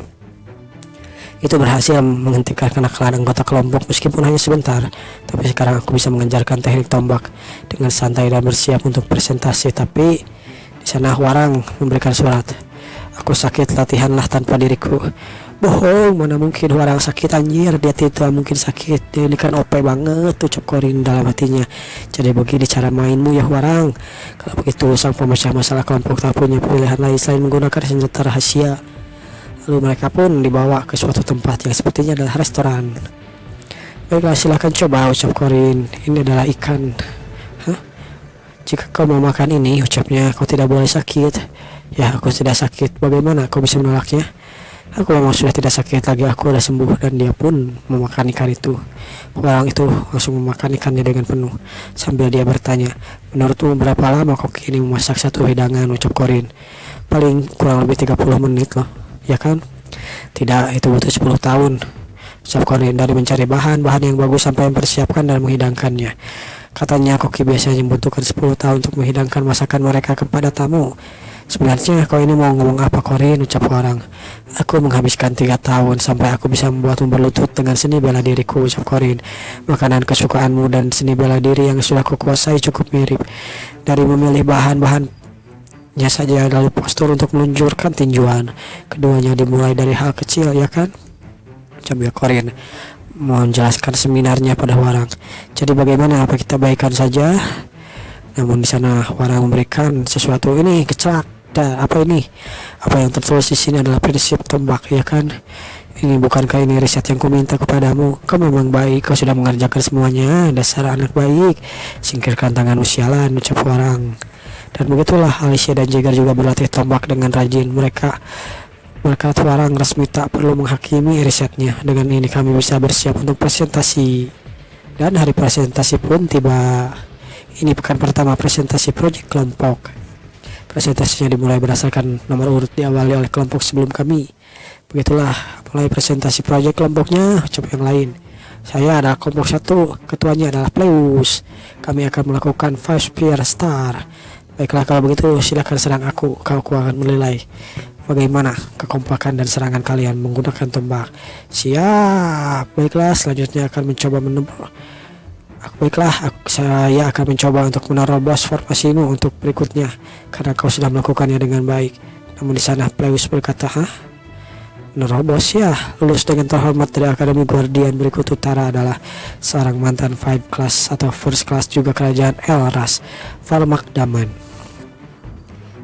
Itu berhasil menghentikan kenakalan anggota kelompok meskipun hanya sebentar. Tapi sekarang aku bisa mengajarkan teknik tombak dengan santai dan bersiap untuk presentasi. Tapi di sana Warang memberikan surat. Aku sakit, latihanlah tanpa diriku. Bohong, mana mungkin Warang sakit anjir, dia tidak mungkin sakit, dia ini kan OP banget, ucap Korin dalam hatinya. Jadi begini cara mainmu ya Warang. Kalau begitu sang pemecah masalah kelompok tak punya pilihan lain selain menggunakan senjata rahasia. Lalu mereka pun dibawa ke suatu tempat yang sepertinya adalah restoran. Baiklah, silahkan coba, ucap Korin, ini adalah ikan. Hah? Jika kau mau makan ini, ucapnya, kau tidak boleh sakit. Ya, aku tidak sakit, bagaimana kau bisa menolaknya? Aku memang sudah tidak sakit lagi, aku sudah sembuh. Dan dia pun memakan ikan itu. Orang itu langsung memakan ikannya dengan penuh. Sambil dia bertanya, menurutmu berapa lama kau kini memasak satu hidangan, ucap Korin. Paling kurang lebih 30 menit loh, ya kan? Tidak, itu butuh 10 tahun, ucap Korin. Dari mencari bahan-bahan yang bagus sampai mempersiapkan dan menghidangkannya. Katanya koki biasanya membutuhkan 10 tahun untuk menghidangkan masakan mereka kepada tamu. Sebenarnya kau ini mau ngomong apa Korin, ucap orang. Aku menghabiskan 3 tahun sampai aku bisa membuatmu berlutut dengan seni bela diriku, ucap Korin. Makanan kesukaanmu dan seni bela diri yang sudah kukuasai cukup mirip. Dari memilih bahan-bahannya saja lalu postur untuk meluncurkan tinjuan. Keduanya dimulai dari hal kecil, ya kan? Coba Korin mau menjelaskan seminarnya pada Warang. Jadi bagaimana, apa kita baikan saja? Namun di sana Warang memberikan sesuatu ini kecak. Apa ini? Apa yang tertulis di sini adalah prinsip tombak, ya kan? Ini bukankah ini riset yang kuminta kepadamu? Kau memang baik, kau sudah mengerjakan semuanya. Dasar anak baik. Singkirkan tangan usialan, ucap Warang. Dan begitulah Alicia dan Jagger juga berlatih tombak dengan rajin. Mereka Warang resmi tak perlu menghakimi risetnya. Dengan ini kami bisa bersiap untuk presentasi. Dan hari presentasi pun tiba. Ini pekan pertama presentasi proyek kelompok. Presentasinya dimulai berdasarkan nomor urut diawali oleh kelompok sebelum kami. Begitulah mulai presentasi proyek kelompoknya, ucap yang lain. Saya adalah kelompok 1, ketuanya adalah Pleus. Kami akan melakukan 5 spear star. Baiklah, kalau begitu silakan serang aku akan menilai bagaimana kekompakan dan serangan kalian menggunakan tombak. Siap. Baiklah, selanjutnya akan mencoba menembak. Saya akan mencoba untuk menerobos formasimu untuk berikutnya karena kau sudah melakukannya dengan baik. Namun di sana Pleus berkata, menerobos ya? Lulus dengan terhormat dari Akademi Guardian berikut utara adalah seorang mantan 5 class atau first class juga kerajaan Elras, Farmak Daman.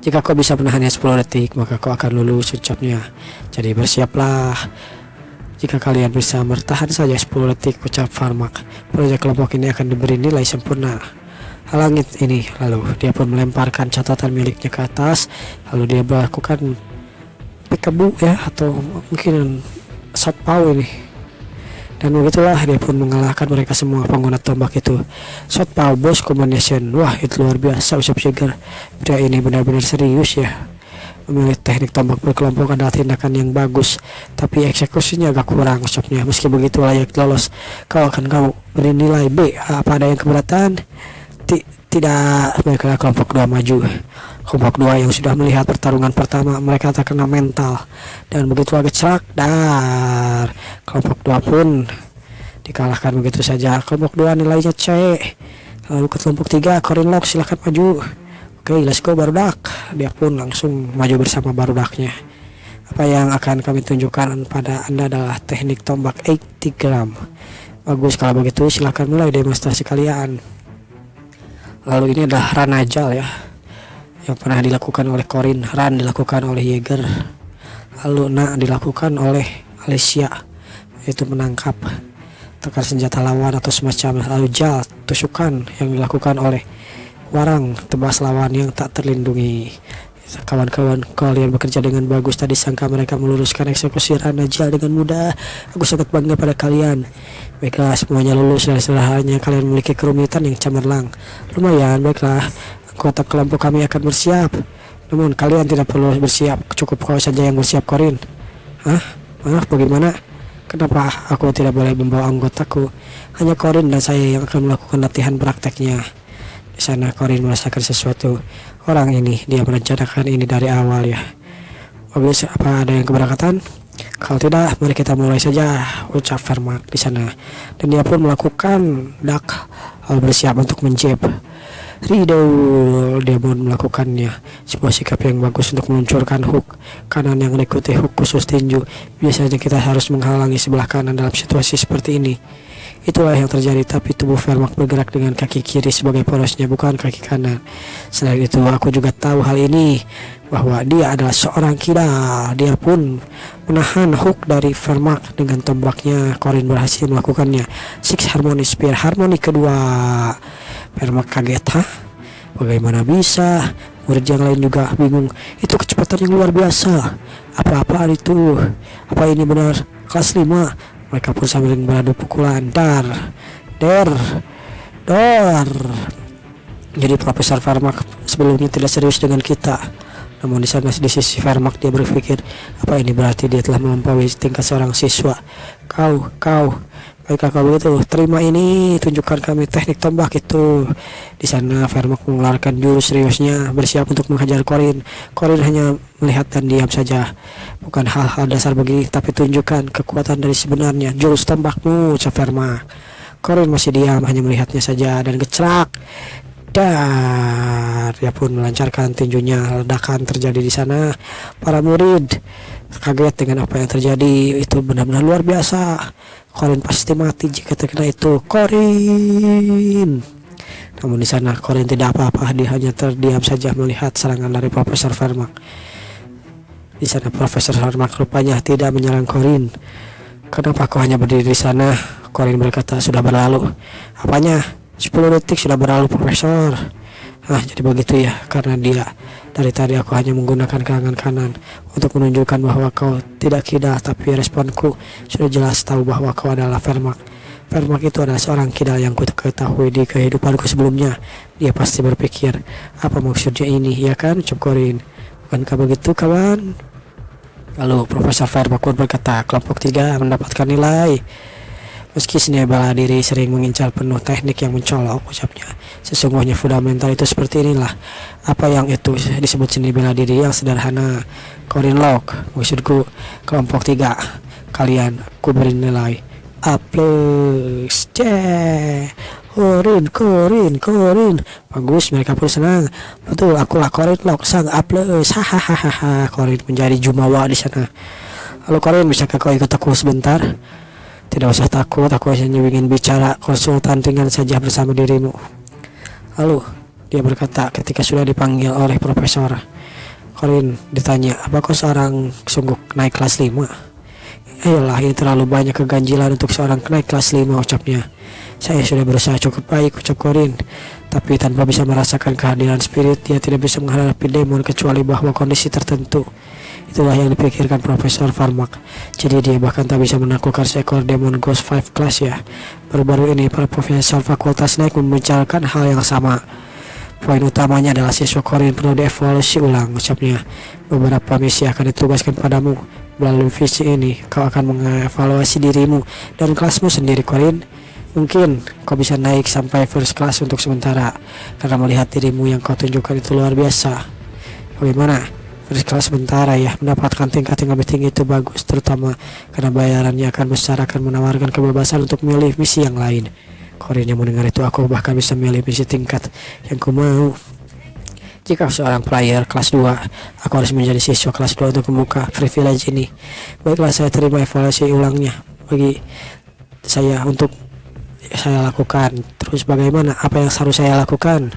Jika kau bisa menahannya 10 detik, maka kau akan lulus, ucapnya. Jadi bersiaplah. Jika kalian bisa bertahan saja 10 detik, ucap Farmak, proyek kelompok ini akan diberi nilai sempurna. Halangi ini. Lalu dia pun melemparkan catatan miliknya ke atas. Lalu dia melakukan peekaboo ya, atau mungkin shot pow ini. Dan begitulah dia pun mengalahkan mereka semua pengguna tombak itu. Shot pow boss combination. Wah, itu luar biasa, ucap Jagger. Pria ini benar-benar serius ya. Memilih teknik tombak berkelompok adalah tindakan yang bagus, tapi eksekusinya agak kurang, ucapnya. Meski begitu layak lolos, kau beri nilai B. Apa ada yang keberatan? Tidak. Baiklah, kelompok 2 maju. Kelompok 2 yang sudah melihat pertarungan pertama, mereka terkena mental dan begitu agak celak. Kelompok 2 pun dikalahkan begitu saja. Kelompok 2 nilainya C. Lalu ke kelompok 3, Corin Lock, silahkan maju. Oke, let's go Barudak. Dia pun langsung maju bersama barudaknya. Apa yang akan kami tunjukkan pada Anda adalah teknik tombak 80 gram. Bagus, kalau begitu silahkan mulai demonstrasi kalian. Lalu ini adalah run ajal ya, yang pernah dilakukan oleh Corin. Run dilakukan oleh Jagger. Lalu dilakukan oleh Alicia, yaitu menangkap, tekan senjata lawan atau semacam. Lalu jal, tusukan yang dilakukan oleh Warang, tebas lawan yang tak terlindungi. Kawan-kawan, kalian bekerja dengan bagus. Tadi sangka mereka meluruskan eksekusi Ranajal dengan mudah. Aku sangat bangga pada kalian. Baiklah, semuanya lulus dan hanya kalian memiliki kerumitan yang cemerlang. Lumayan, baiklah. Anggota kelompok kami akan bersiap. Namun kalian tidak perlu bersiap. Cukup kau saja yang bersiap, Corin. Maaf, bagaimana? Kenapa aku tidak boleh membawa anggotaku? Hanya Corin dan saya yang akan melakukan latihan prakteknya. Di sana Corin merasakan sesuatu. Orang ini, dia merencanakan ini dari awal ya. Bagus, apa ada yang keberangkatan? Kalau tidak, mari kita mulai saja, ucap Vermak di sana. Dan dia pun melakukan duck, bersiap untuk menjab. Riddle, dia pun melakukannya. Sebuah sikap yang bagus untuk meluncurkan hook kanan yang diikuti hook khusus tinju. Biasanya kita harus menghalangi sebelah kanan dalam situasi seperti ini. Itulah yang terjadi, tapi tubuh Vermak bergerak dengan kaki kiri sebagai porosnya, bukan kaki kanan. Selain itu, aku juga tahu hal ini, bahwa dia adalah seorang kidal. Dia pun menahan hook dari Vermak dengan tombaknya. Corin berhasil melakukannya. Six Harmony Spear, harmoni kedua. Vermak kaget, bagaimana bisa? Murid yang lain juga bingung. Itu kecepatan yang luar biasa. Apa-apaan itu? Apa ini benar kelas 5? Mereka pun sambil beradu pukulan. Dar. Jadi Profesor Vermak sebelumnya tidak serius dengan kita. Namun di sana di sisi Vermak dia berpikir, apa ini berarti dia telah melampaui tingkat seorang siswa. Kau, baiklah kalau begitu, terima ini, tunjukkan kami teknik tombak itu. Di sana Vermak mengeluarkan jurus seriusnya, bersiap untuk menghajar Corin. Corin hanya melihat dan diam saja. Bukan hal-hal dasar begini, tapi tunjukkan kekuatan dari sebenarnya. Jurus tombakmu, ucap Vermak. Corin masih diam, hanya melihatnya saja, dan gecrak. Dia pun melancarkan tinjunya. Ledakan terjadi di sana. Para murid kaget dengan apa yang terjadi. Itu benar-benar luar biasa. Corin pasti mati jika terkena itu. Corin. Namun di sana Corin tidak apa-apa. Dia hanya terdiam saja melihat serangan dari Profesor Vermak. Di sana Profesor Vermak rupanya tidak menyerang Corin. Kenapa kau hanya berdiri di sana? Corin berkata, sudah berlalu. Apanya? 10 detik sudah berlalu, Profesor. Jadi begitu ya. Karena dari tadi aku hanya menggunakan tangan kanan untuk menunjukkan bahwa kau tidak kidal, tapi responku sudah jelas tahu bahwa kau adalah Vermak. Vermak itu adalah seorang kidal yang ku ketahui di kehidupanku sebelumnya. Dia pasti berpikir, apa maksudnya ini, ya kan, ucap Corin. Bukankah begitu, kawan? Lalu Profesor Vermak pun berkata, kelompok 3 mendapatkan nilai. Meski seni bela diri sering mengincar penuh teknik yang mencolok, ucapnya, sesungguhnya fundamental itu seperti inilah. Apa yang itu disebut seni bela diri yang sederhana? Corin Locke, maksudku kelompok 3, kalian ku beri nilai A+. Corin, bagus, mereka pun senang. Betul, akulah Corin Locke, sang A+. Hahaha. Corin menjadi jumawa di sana. Lalu Corin, bisakah kau ikut aku sebentar? Tidak usah takut, aku hanya ingin bicara konsultan ringan saja bersama dirimu. Lalu dia berkata ketika sudah dipanggil oleh Profesor. Corin ditanya, apa kau seorang sungguh naik kelas 5? Ayolah, ini terlalu banyak keganjilan untuk seorang naik kelas 5, ucapnya. Saya sudah berusaha cukup baik, ucap Corin. Tapi tanpa bisa merasakan kehadiran spirit, dia tidak bisa menghadapi demon kecuali bahwa kondisi tertentu. Itulah yang dipikirkan Profesor Vermak. Jadi dia bahkan tak bisa menaklukkan seekor demon Ghost 5 Class ya. Baru-baru ini para profesor fakultas naik membicarakan hal yang sama. Poin utamanya adalah siswa Corin perlu dievaluasi ulang, ucapnya. Beberapa misi akan ditugaskan padamu. Melalui visi ini, kau akan mengevaluasi dirimu dan kelasmu sendiri, Corin. Mungkin kau bisa naik sampai first class untuk sementara, karena melihat dirimu yang kau tunjukkan itu luar biasa. Bagaimana? First class sementara ya, mendapatkan tingkat yang lebih tinggi itu bagus, terutama karena bayarannya akan besar, akan menawarkan kebebasan untuk milih misi yang lain. Corin yang mendengar itu, aku bahkan bisa milih misi tingkat yang ku mau. Jika seorang player kelas 2, aku harus menjadi siswa kelas 2 untuk membuka privilege ini. Baiklah, saya terima evaluasi ulangnya. Bagi saya untuk saya lakukan. Terus bagaimana? Apa yang harus saya lakukan?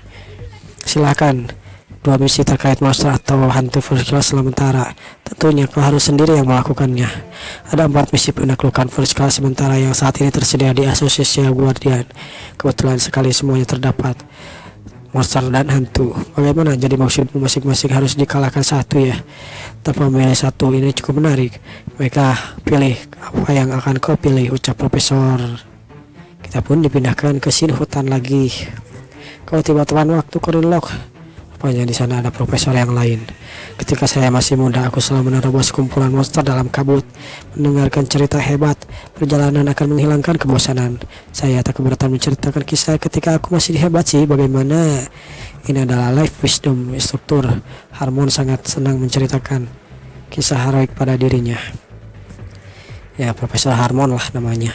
Silakan. 2 misi terkait monster atau hantu first class sementara. Tentunya kau harus sendiri yang melakukannya. Ada 4 misi penaklukan first class sementara yang saat ini tersedia di Asosiasi Guardian. Kebetulan sekali semuanya terdapat monster dan hantu. Bagaimana? Jadi maksudmu masing-masing harus dikalahkan satu ya? Tanpa memilih satu, ini cukup menarik. Baiklah, pilih apa yang akan kau pilih, ucap Profesor. Kita pun dipindahkan ke scene hutan lagi. Kau tiba tepat waktu, Corin Locke. Rupanya di sana ada profesor yang lain. Ketika saya masih muda, aku selalu menerobos kumpulan monster dalam kabut, mendengarkan cerita hebat. Perjalanan akan menghilangkan kebosanan. Saya tak keberatan menceritakan kisah ketika aku masih hebat sih. Bagaimana? Ini adalah life wisdom instruktur. Harmon sangat senang menceritakan kisah heroik pada dirinya. Ya, Profesor Harmon lah namanya.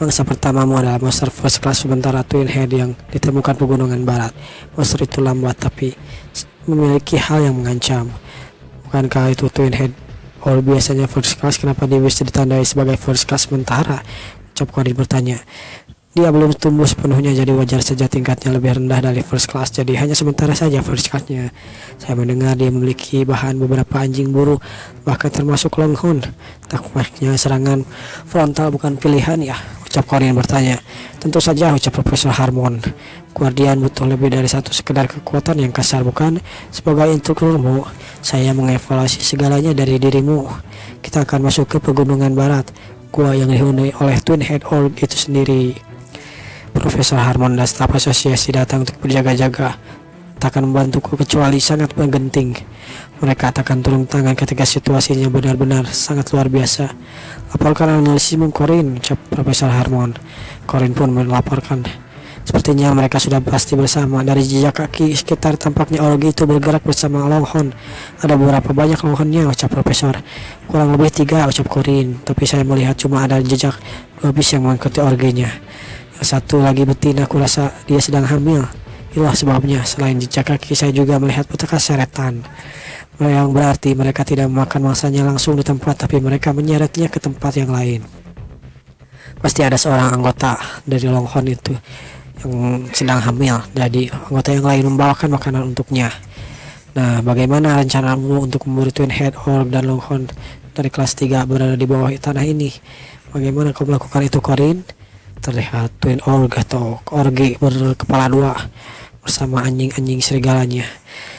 Mangsa pertamamu adalah monster first class sementara Twin Head yang ditemukan pegunungan barat. Monster itu lambat tapi memiliki hal yang mengancam. Bukankah itu Twin Head? Or biasanya first class, kenapa dia bisa ditandai sebagai first class sementara? Ucap Corin bertanya. Dia belum tumbuh sepenuhnya, jadi wajar saja tingkatnya lebih rendah dari first class, jadi hanya sementara saja first classnya. Saya mendengar dia memiliki bahan beberapa anjing buru, bahkan termasuk Longhorn. Tampaknya serangan frontal bukan pilihan ya, ucap Corin bertanya. Tentu saja, ucap Profesor Harmon. Guardian butuh lebih dari satu sekedar kekuatan yang kasar, bukan? Sebagai instrukturmu, saya mengevaluasi segalanya dari dirimu. Kita akan masuk ke pegunungan barat, gua yang dihuni oleh Twin Head Org itu sendiri. Profesor Harmon dan staf asosiasi datang untuk berjaga-jaga. Tak akan membantuku kecuali sangat genting. Mereka tak akan turun tangan ketika situasinya benar-benar sangat luar biasa. Laporkan analisismu, Corin, ucap Profesor Harmon. Corin pun melaporkan. Sepertinya mereka sudah pasti bersama. Dari jejak kaki sekitar tampaknya org itu bergerak bersama Longhorn. Ada beberapa banyak Longhornnya, ucap Profesor. Kurang lebih 3, ucap Corin. Tapi saya melihat cuma ada jejak 2 bis yang mengikuti orgnya. Yang satu lagi betina, aku rasa dia sedang hamil. Itulah sebabnya. Selain jejak kaki, saya juga melihat bekas seretan. Yang berarti mereka tidak memakan mangsanya langsung di tempat, tapi mereka menyeretnya ke tempat yang lain. Pasti ada seorang anggota dari Longhorn itu yang sedang hamil, jadi anggota yang lain membawakan makanan untuknya. Nah, bagaimana rencanamu untuk memburu Twin Head Org dan Longhorn dari kelas 3 berada di bawah tanah ini? Bagaimana kau melakukan itu, Corin? Terlihat Twin Org atau orgi berkepala 2 bersama anjing-anjing serigalanya.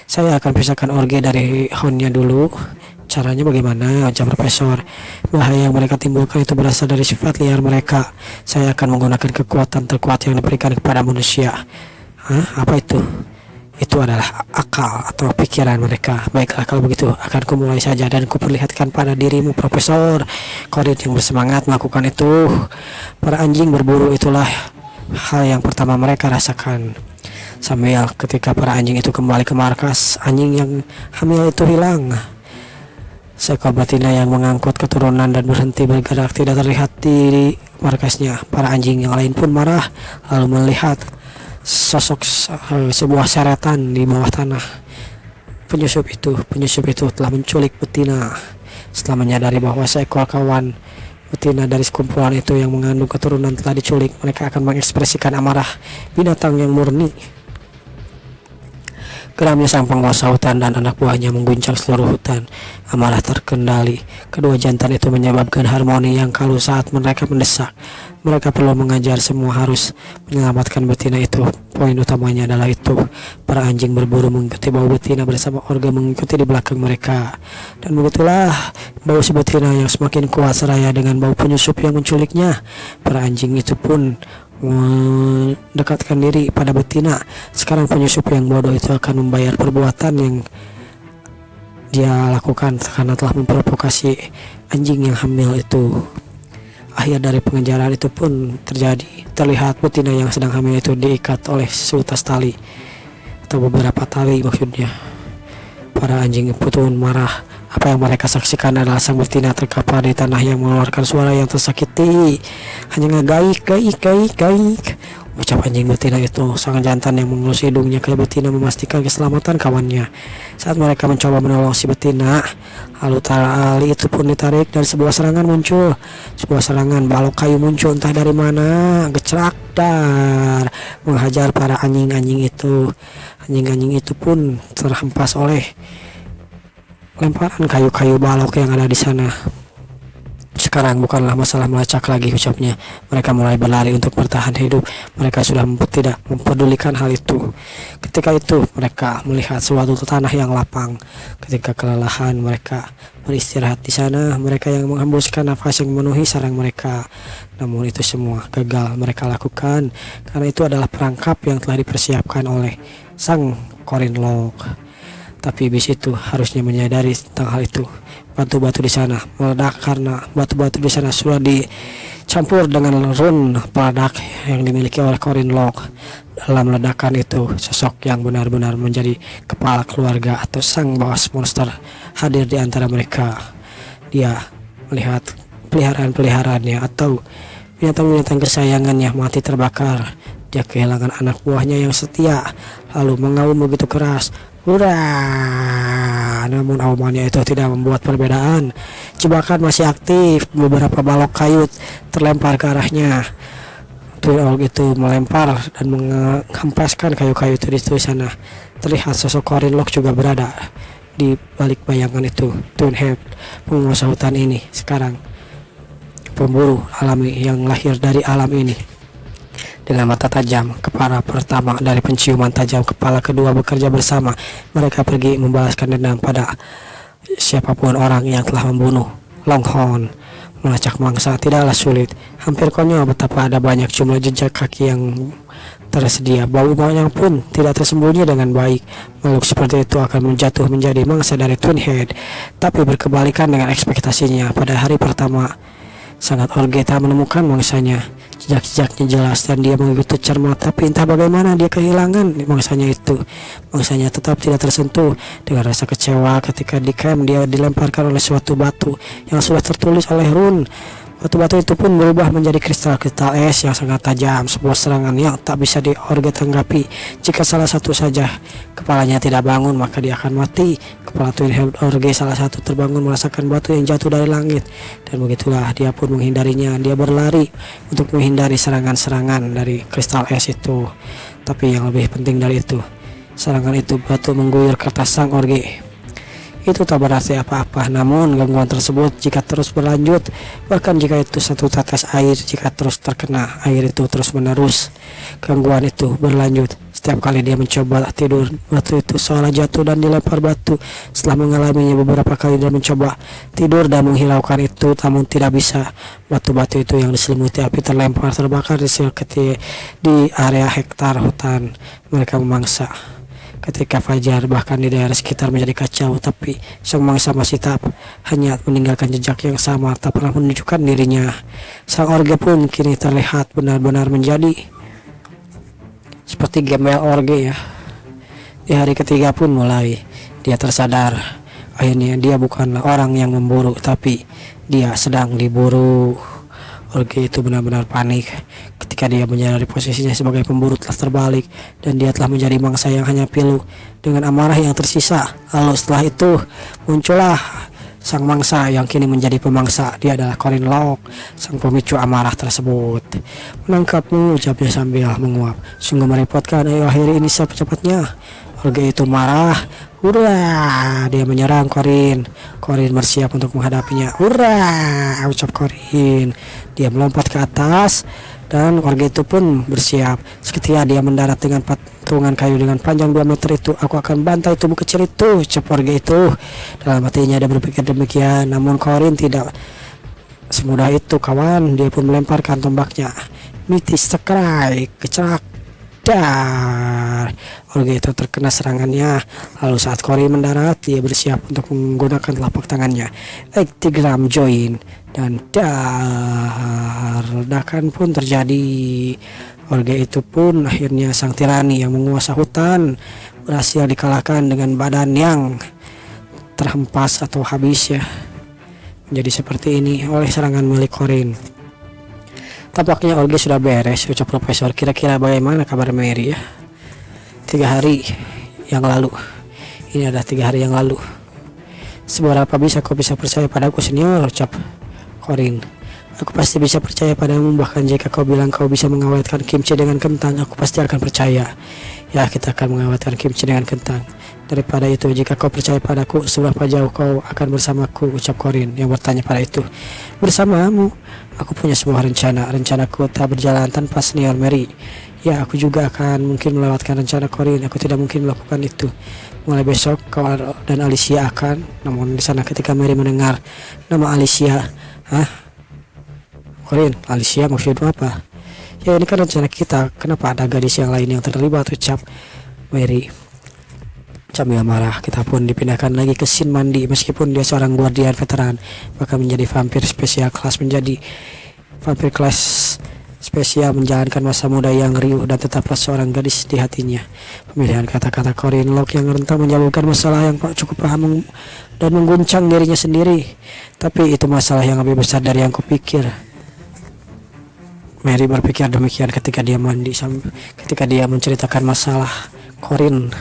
Saya akan pisahkan orgi dari houndnya dulu. Caranya bagaimana, ucap Profesor? Bahaya yang mereka timbulkan itu berasal dari sifat liar mereka. Saya akan menggunakan kekuatan terkuat yang diberikan kepada manusia. Hah? Apa itu? Itu adalah akal atau pikiran mereka. Baiklah, kalau begitu akan kumulai saja dan kuperlihatkan pada dirimu, Profesor. Corin yang bersemangat melakukan itu. Para anjing berburu itulah hal yang pertama mereka rasakan. Sambil ketika para anjing itu kembali ke markas, anjing yang hamil itu hilang. Seekor betina yang mengangkut keturunan dan berhenti bergerak tidak terlihat di markasnya. Para anjing yang lain pun marah lalu melihat sosok sebuah seretan di bawah tanah. Penyusup itu telah menculik betina. Setelah menyadari bahwa seekor kawan betina dari sekumpulan itu yang mengandung keturunan telah diculik, mereka akan mengekspresikan amarah binatang yang murni. Geramnya sang penguasa hutan dan anak buahnya mengguncang seluruh hutan. Amarah terkendali. Kedua jantan itu menyebabkan harmoni yang kalu saat mereka mendesak. Mereka perlu mengajar, semua harus menyelamatkan betina itu. Poin utamanya adalah itu. Para anjing berburu mengikuti bau betina bersama orga mengikuti di belakang mereka. Dan begitulah bau si betina yang semakin kuat seraya dengan bau penyusup yang menculiknya. Para anjing itu pun mendekatkan diri pada betina. Sekarang penyusup yang bodoh itu akan membayar perbuatan yang dia lakukan karena telah memprovokasi anjing yang hamil itu. Akhir dari pengejaran itu pun terjadi. Terlihat betina yang sedang hamil itu diikat oleh seutas tali atau beberapa tali maksudnya. Para anjing pun marah. Apa yang mereka saksikan adalah sang betina terkapar di tanah yang mengeluarkan suara yang tersakiti. Hanya ngegaik, gaik, ucap anjing betina itu. Sang jantan yang mengelus hidungnya ke betina memastikan keselamatan kawannya. Saat mereka mencoba menolong si betina, lalu tali itu pun ditarik dan sebuah serangan muncul. Sebuah serangan balok kayu muncul entah dari mana, gecrak dar menghajar para anjing-anjing itu. Anjing-anjing itu pun terhempas oleh lemparan kayu-kayu balok yang ada di sana. Sekarang bukanlah masalah melacak lagi, ucapnya. Mereka mulai berlari untuk bertahan hidup. Mereka sudah tidak mempedulikan hal itu. Ketika itu mereka melihat suatu tanah yang lapang. Ketika kelelahan mereka beristirahat di sana. Mereka yang menghembuskan nafas yang memenuhi sarang mereka. Namun itu semua gagal mereka lakukan karena itu adalah perangkap yang telah dipersiapkan oleh sang Corin Locke. Tapi bis itu harusnya menyadari tentang hal itu. Batu-batu di sana meledak karena batu-batu di sana sudah dicampur dengan rune peledak yang dimiliki oleh Corin Locke. Dalam ledakan itu, sosok yang benar-benar menjadi kepala keluarga atau sang bos monster hadir di antara mereka. Dia melihat peliharaan-peliharaannya atau binatang-binatang kesayangannya mati terbakar. Dia kehilangan anak buahnya yang setia, lalu mengaum begitu keras, hurrah! Namun aumannya itu tidak membuat perbedaan. Jebakan masih aktif, beberapa balok kayu terlempar ke arahnya. Twin Owl itu melempar dan menghempaskan kayu-kayu itu di sana. Terlihat sosok Corin Locke juga berada di balik bayangan itu. Twin Head, penguasa hutan ini, sekarang pemburu alami yang lahir dari alam ini. Dengan mata tajam, kepala pertama dari penciuman tajam kepala kedua bekerja bersama. Mereka pergi membalaskan dendam pada siapapun orang yang telah membunuh Longhorn. Melacak mangsa tidaklah sulit, hampir konyol betapa ada banyak jumlah jejak kaki yang tersedia. Bau-baunya pun tidak tersembunyi dengan baik. Makhluk seperti itu akan menjatuh menjadi mangsa dari Twin Head, tapi berkebalikan dengan ekspektasinya. Pada hari pertama, sangat Orgeta menemukan mangsanya. Jejak-jejaknya jelas dan dia mengikuti cermat, tapi entah bagaimana dia kehilangan mangsanya itu. Mangsanya tetap tidak tersentuh. Dengan rasa kecewa ketika di camp, dia dilemparkan oleh suatu batu yang sudah tertulis oleh rune. Batu-batu itu pun berubah menjadi kristal-kristal es yang sangat tajam, sebuah serangan yang tak bisa Orge tanggapi. Jika salah satu saja kepalanya tidak bangun, maka dia akan mati. Kepala Twin Head Orge salah satu terbangun merasakan batu yang jatuh dari langit, dan begitulah dia pun menghindarinya. Dia berlari untuk menghindari serangan-serangan dari kristal es itu. Tapi yang lebih penting dari itu, serangan itu batu mengguyur kertas sang Orge. Itu tak berarti apa-apa, namun gangguan tersebut jika terus berlanjut, bahkan jika itu satu tetes air, jika terus terkena air itu terus menerus, gangguan itu berlanjut. Setiap kali dia mencoba tidur, batu itu seolah jatuh dan dilempar batu. Setelah mengalaminya beberapa kali, dia mencoba tidur dan menghiraukan itu, namun tidak bisa. Batu-batu itu yang diselimuti api terlempar terbakar di area hektar hutan. Mereka memangsa ketika fajar, bahkan di daerah sekitar menjadi kacau, tapi sang mangsa masih tak hanya meninggalkan jejak yang sama, tak pernah menunjukkan dirinya. Sang Orge pun kini terlihat benar-benar menjadi seperti gembel Orge ya. Di hari ketiga pun mulai dia tersadar, akhirnya dia bukanlah orang yang memburu, tapi dia sedang diburu. Orge itu benar-benar panik ketika dia menyadari posisinya sebagai pemburu telah terbalik dan dia telah menjadi mangsa yang hanya pilu dengan amarah yang tersisa. Lalu setelah itu muncullah sang mangsa yang kini menjadi pemangsa. Dia adalah Corin Locke, sang pemicu amarah tersebut. Menangkapmu, ucapnya sambil menguap. Sungguh merepotkan, ayo akhiri ini secepatnya. Orge itu marah. Hurrah, dia menyerang Corin. Corin bersiap untuk menghadapinya. Hurrah, ucap Corin. Dia melompat ke atas dan Orge itu pun bersiap. Seketika dia mendarat dengan patungan kayu dengan panjang 2 meter itu. Aku akan bantai tubuh kecil itu, ucap Orge itu. Dalam hatinya dia berpikir demikian, namun Corin tidak semudah itu kawan. Dia pun melemparkan tombaknya. Mighty Strike, kecak. Dar, Orge itu terkena serangannya. Lalu saat Corin mendarat, dia bersiap untuk menggunakan telapak tangannya. Ectigram join dan dar, ledakan pun terjadi. Orge itu pun akhirnya sang tirani yang menguasai hutan berhasil dikalahkan dengan badan yang terhempas atau habis ya, menjadi seperti ini oleh serangan milik Corin. Tampaknya Orge sudah beres, ucap Profesor. Kira-kira bagaimana kabar Mary ya? 3 hari yang lalu. Ini adalah 3 hari yang lalu. Seberapa bisa kau bisa percaya padaku senior, ucap Corin. Aku pasti bisa percaya padamu, bahkan jika kau bilang kau bisa mengawetkan kimchi dengan kentang, aku pasti akan percaya. Ya, kita akan mengawetkan kimchi dengan kentang. Daripada itu, jika kau percaya padaku, seberapa jauh kau akan bersamaku, ucap Corin yang bertanya pada itu. Bersamamu? Aku punya sebuah rencana. Rencanaku tak berjalan tanpa senior Mary. Ya, aku juga akan mungkin melewatkan rencana Corin. Aku tidak mungkin melakukan itu. Mulai besok kau dan Alicia akan. Namun di sana ketika Mary mendengar nama Alicia, Corin, Alicia maksudmu apa? Ya, ini kan rencana kita. Kenapa ada gadis yang lain yang terlibat, ucap Mary. Sambil marah, kita pun dipindahkan lagi ke scene mandi. Meskipun dia seorang guardian veteran, bahkan menjadi vampir spesial kelas, menjadi vampir kelas spesial menjalankan masa muda yang riuh dan tetaplah seorang gadis di hatinya. Pemilihan kata-kata Corinne Locke yang rentan menyebabkan masalah yang cukup paham dan mengguncang dirinya sendiri. Tapi itu masalah yang lebih besar dari yang kupikir. Mary berpikir demikian ketika dia ketika dia menceritakan masalah Corinne.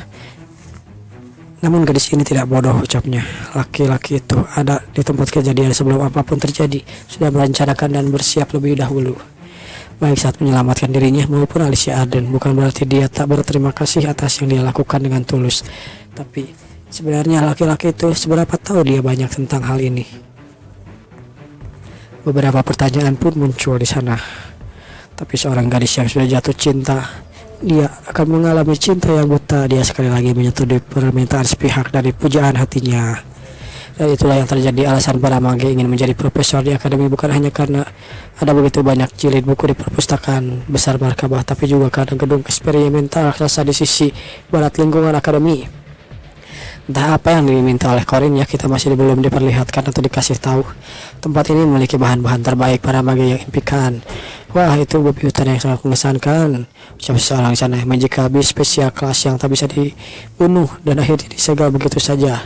Namun gadis ini tidak bodoh, ucapnya. Laki-laki itu ada di tempat kejadian sebelum apapun terjadi, sudah merencanakan dan bersiap lebih dahulu. Baik saat menyelamatkan dirinya maupun Alicia Arden. Bukan berarti dia tak berterima kasih atas yang dia lakukan dengan tulus. Tapi sebenarnya laki-laki itu seberapa tahu dia banyak tentang hal ini? Beberapa pertanyaan pun muncul di sana. Tapi seorang gadis yang sudah jatuh cinta, dia akan mengalami cinta yang buta. Dia sekali lagi menyetujui permintaan sepihak dari pujaan hatinya. Dan itulah yang terjadi alasan para mage ingin menjadi profesor di akademi, bukan hanya karena ada begitu banyak jilid buku di perpustakaan besar Markabah, tapi juga karena gedung eksperimental raksasa di sisi barat lingkungan akademi. Entah apa yang diminta oleh Corinne, ya kita masih belum diperlihatkan atau dikasih tahu. Tempat ini memiliki bahan-bahan terbaik para mage yang impikan. Wah, itu babi hutan yang sangat mengesankan, ucap seorang sana. Magic habis spesial kelas yang tak bisa dibunuh dan akhirnya disegel begitu saja.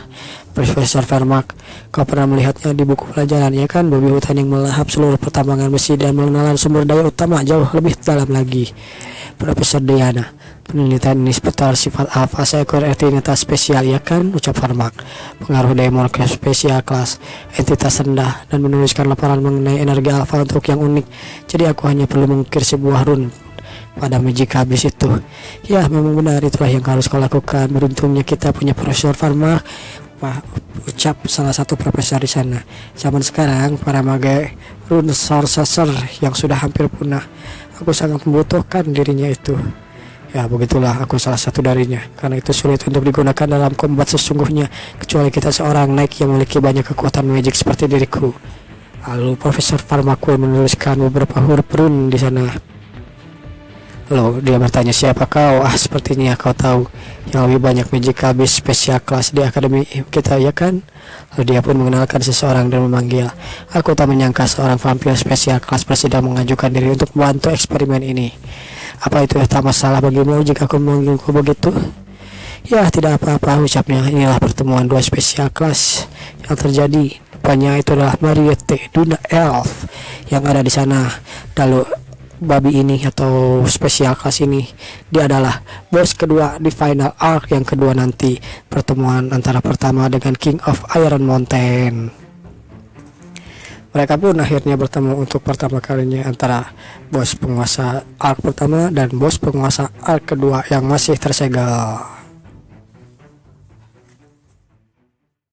Profesor Vermaak, kau pernah melihatnya di buku pelajaran, ya kan? Babi hutan yang melahap seluruh pertambangan besi dan mengenalan sumber daya utama jauh lebih dalam lagi. Profesor Diana, penelitian ini seputar sifat alfa seekor entitas spesial, ya kan? Ucap Vermaak. Pengaruh demon ke spesial kelas, entitas rendah, dan menuliskan laporan mengenai energi alfa untuk yang unik. Jadi aku hanya perlu mengukir sebuah rune pada magic habis itu. Ya, memang benar, itulah yang harus kau lakukan. Beruntungnya kita punya Profesor Vermaak, ucap salah satu profesor di sana. Zaman sekarang para mage rune sorcerer yang sudah hampir punah. Aku sangat membutuhkan dirinya itu. Ya, begitulah, aku salah satu darinya. Karena itu sulit untuk digunakan dalam combat sesungguhnya, kecuali kita seorang knight yang memiliki banyak kekuatan magic seperti diriku. Lalu Profesor Vermaak menuliskan beberapa huruf rune di sana. Lalu dia bertanya, siapa kau? Ah, sepertinya kau tahu yang lebih banyak magic habis spesial kelas di akademi kita, ya kan? Lalu dia pun mengenalkan seseorang dan memanggil. Aku tak menyangka seorang vampir spesial kelas bersedia mengajukan diri untuk membantu eksperimen ini. Apa itu tak masalah bagimu jika aku memanggilku begitu? Ya, tidak apa-apa, ucapnya. Inilah pertemuan dua spesial kelas yang terjadi. Depannya itu adalah Mariette Duna Elf yang ada di sana. Lalu babi ini atau spesial kelas ini, dia adalah bos kedua di final arc yang kedua nanti, pertemuan antara pertama dengan King of Iron Mountain. Mereka pun akhirnya bertemu untuk pertama kalinya antara bos penguasa arc pertama dan bos penguasa arc kedua yang masih tersegel.